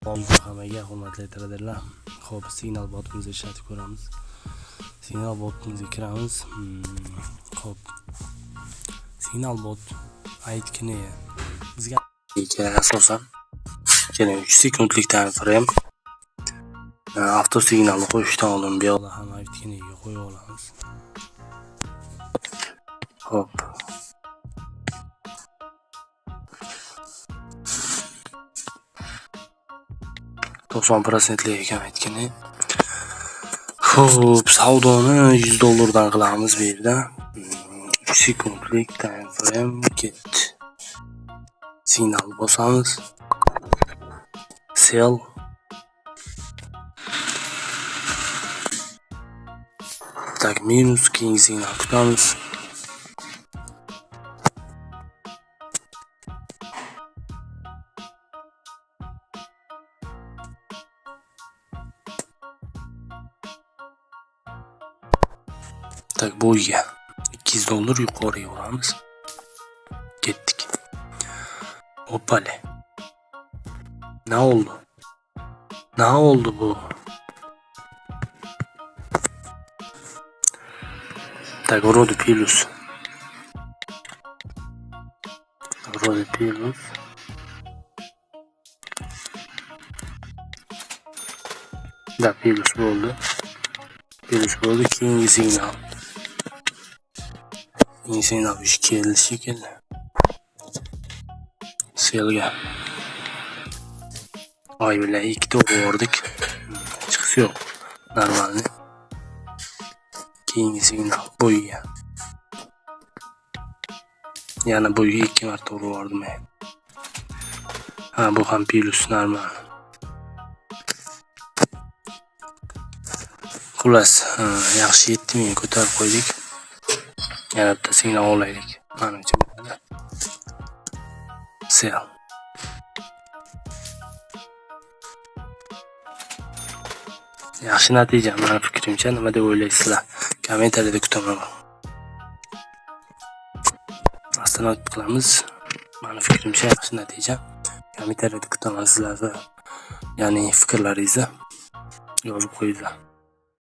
Hammaga hurmatli traderlar. Xo'p, signal botimizni ishlatib ko'ramiz. Signal botimizga kiramiz. Xo'p. Signal bot aytgani bizga asosan 3 sekundlik time frame avto signalni qo'yishdan oldin bu yoqda ham aytganiga qo'yib olamiz. Xo'p. %90% ekan aytgani. Xo'p, savdoni $100 qilamiz bu yerda. 3 sekundlik time frame ketdi. Signal bosamiz. Sell. Tak, minus keyingi signal kutamiz. Tak, bo'yiga $200 yuqoriga uramiz. Ketdik. Hoppale. Ne oldu? Ne oldu bu? Tak, вроде плюс. Вроде плюс. Da, плюс oldu. Плюс oldu. Keyingi signal. Keyingi signal keldi şekilde. Selga. Ay bile 2 doğru vurduk. Çıkısı yok. Normalde. Keyingi signal bo'yiga. Yana bo'yiga 2 marta urib yubordim. Ha, bu ham plus normal. Xullas, yaxshi 7000 ko'tarib qo'ydik. Yana bitta signal olaylik. Menimcha bo'ladi. Sell. Yaxshi natija, meni fikrimcha. Nima deb o'ylaysizlar? Kommentariyada kutaman. Astronaut qilamiz. Meni fikrimcha yaxshi natija. Kommentariyada kutaman sizlarni. Ya'ni fikrlaringizni yozib qo'yinglar.